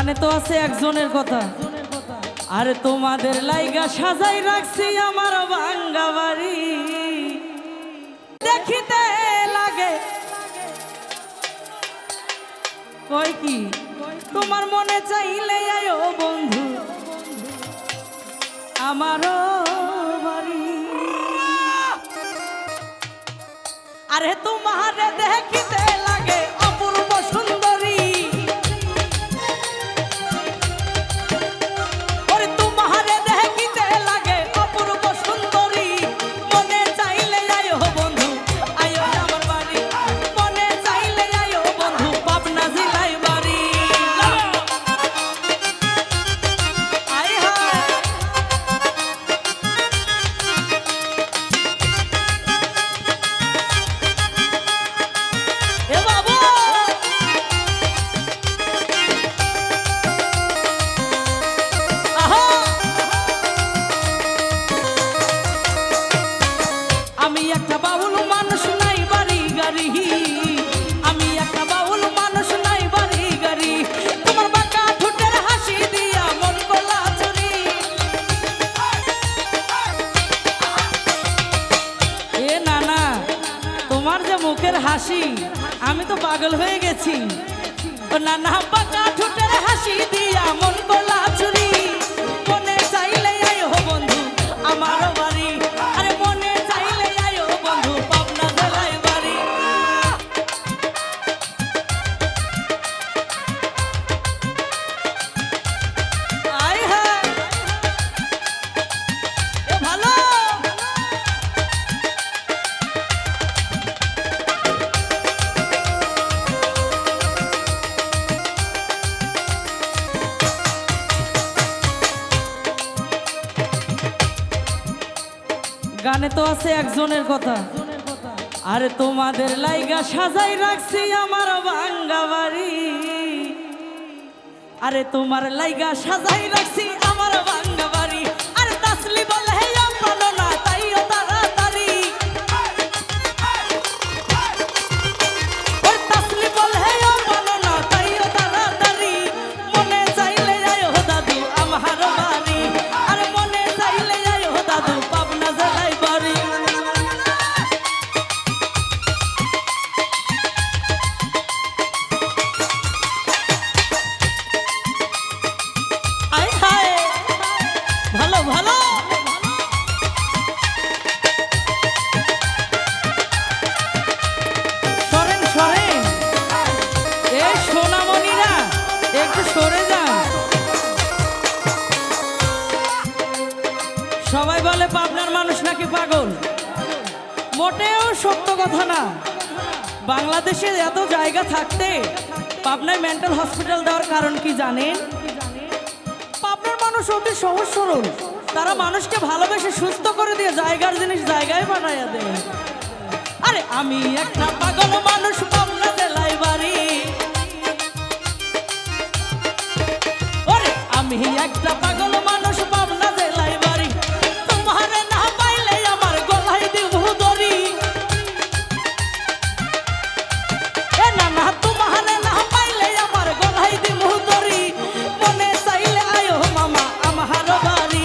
গানে তো আছে একজনের কথা, আরে তোমাদের লাইগা সাজাই রাখছি আমার ভাঙ্গা বাড়ি, দেখিতে লাগে কয় কি তোমার মনে চাইলে আয়ো বন্ধু আমারও বাড়ি, আরে তোমারে দেখিতে লাগে অপূর্ব সুন্দরী, ওরে তোমারে দেখিতে লাগে অপূর্ব সুন্দরী, মনে চাইলে আয়ো বন্ধু আয়ো আমার বাড়ি, মনে চাইলে আয়ো বন্ধু পাবনা জেলায় বাড়ি। আয় হায় এ বাবু আহা, আমি একটা বাউল মানুষ নাই বাড়ি গাড়ি, আমি একটা বাউল মানুষ নাই বাড়ি গাড়ি, তোমার বাঁকা ঠোঁটের হাসি দিয়া মন গলা চুরি, এ না না তোমার যে মুখের হাসি আমি তো পাগল হয়ে গেছি, ও না না বাঁকা ঠোঁটের হাসি দিয়া মন গলা চুরি, মনে চাইলে আয়ো বন্ধু আমারও বাড়ি, আরে মনে চাইলে আয়ো বন্ধু পাবনা জেলায় বাড়ি। আয় হায় এ ভালো গানে তো আছে একজনের কথা, আরে তোমাদের লাইগা সাজাই রাখছি আমার ভাঙ্গা বাড়ি, আরে তোমার লাইগা সাজাই রাখছি আমার ভাঙ্গা বাড়ি, আরে তাসলি বলে হে আমলো না তাইও তাড়াতাড়ি, ওই তাসলি বলে হে আমলো না তাইও তাড়াতাড়ি, মনে চাইলে আয়ো দাদু আমার বাড়ি, আরে মনে চাইলে আয়ো দাদু পাবনা জেলায় বাড়ি। আয় হায় ভালো ভালো সরেন সরেন, এ সোনামণিরা একটু সরে যান, সবাই বলে পাবনার মানুষ নাকি পাগল, মোটেও সত্য কথা না, বাংলাদেশে এত জায়গা থাকতে পাবনায় মেন্টাল হসপিটাল দেওয়ার কারণ কি জানেন? পাবনার মানুষ অতি সহজ সরল, তারা মানুষকে ভালোবেসে সুস্থ করে দিয়ে জায়গার জিনিস জায়গায় বানাইয়া দেয়। আরে আমি একটা পাগল মানুষ পাবনা জেলায় বাড়ি, ওরে আমি একটা পাগল মানুষ পাবনা জেলায় বাড়ি, তোমারে না পাইলে আমার গলায় দিব দড়ি, এ না না তোমারে না পাইলে আমার গলায় দিব দড়ি, মনে চাইলে আয়ো মামা আমার বাড়ি,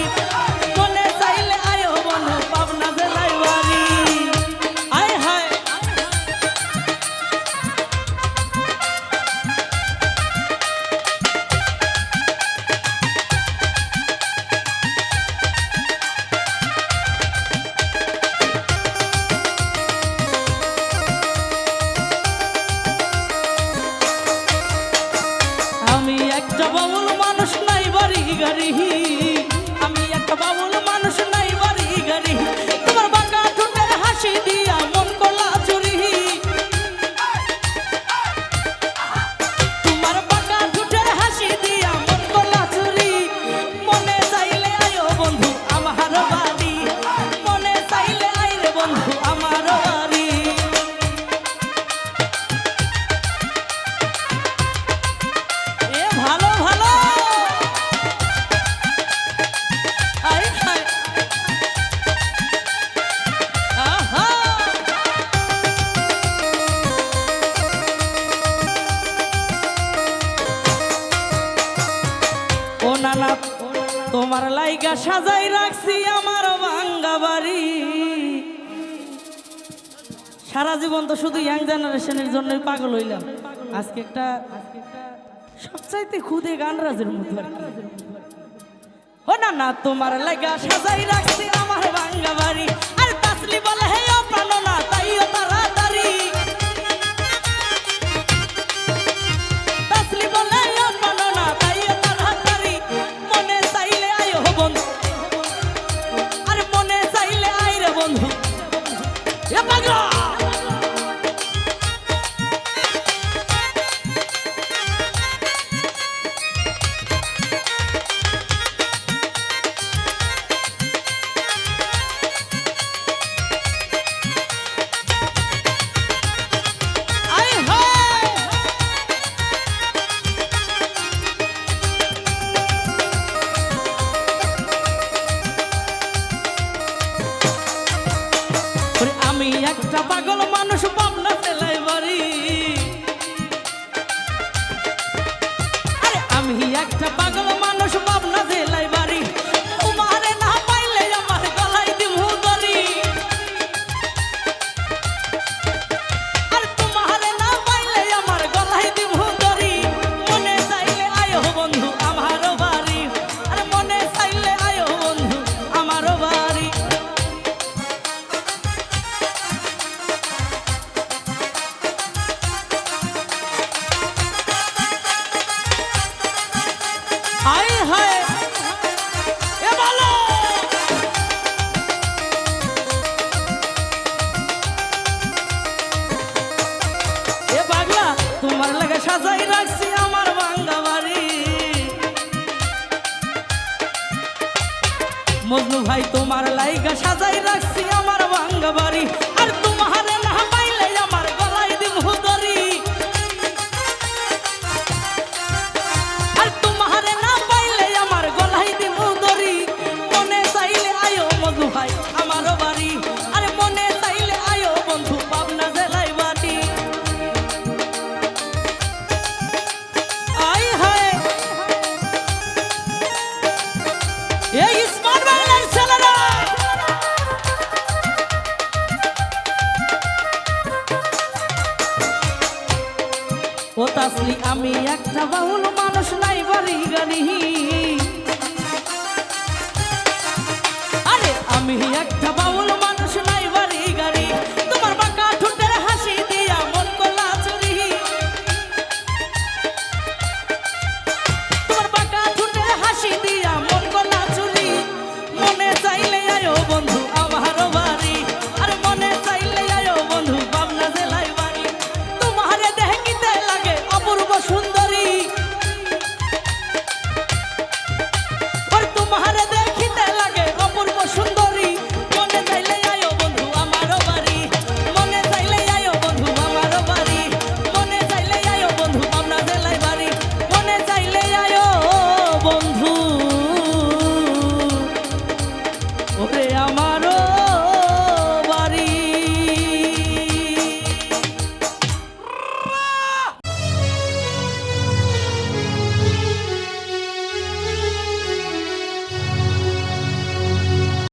মনে চাইলে আয়ো বন্ধু পাবনা জেলায় বাড়ি। আয় হায় তোমার লাইগা সাজাই রাখছি আমার ভাঙ্গা বাড়ি। সারা জীবন তো শুধু ইয়াং জেনারেশনের জন্যই পাগল হইলাম, আজকে একটা সবচাইতে খুদে গান রাজের মতো আর কি। ও না না তোমার লাইগা সাজাই রাখছি আমার ভাঙ্গা বাড়ি। আর তাসলি বলে হে ও প্রাণ না তাইও তাড়াতাড়ি, তাসলি বলে ও প্রাণ না তাইও তাড়াতাড়ি। মনে চাইলে আয়ো বন্ধু, আর মনে চাইলে আই রে বন্ধু। এ পাগলা আমি একটা পাগল মানুষ পাবনা জেলায় বাড়ি। আরে আমি একটা পাগল মানুষ পাবনা জেলায় বাড়ি। তোমারে না পাইলে আমার গলায় দিমু দড়ি। আর তোমারে না পাইলে আমার গলায় দিমু দড়ি। মনে চাইলে আয়ো বন্ধু আমারও বাড়ি। আর মনে চাইলে আয়ো বন্ধু আমারও বাড়ি। আয় হায় এ বলো এ পাগলা তোমার লাগে সাজাই রাখছি আমার ভাঙ্গা বাড়ি। মজনু ভাই তোমার লাইগা সাজাই রাখছি আমার ভাঙ্গা বাড়ি। আর তোমারে না পাইলে আমার গলায় দিমু দড়ি। আর তোমারে না পাইলে আমার গলায় দিমু দড়ি। মনে চাইলে আয়ো মজনু ভাই আমারও বাড়ি। আর মনে চাইলে আয়ো বন্ধু পাবনা জেলায় বাড়ি। আয় হায় এই স্মার্ট বাংলার ছেলেরা ও তাসলি আমি একটা বাউল মানুষ নাই বাড়ি গাড়ি। আরে আমি একটা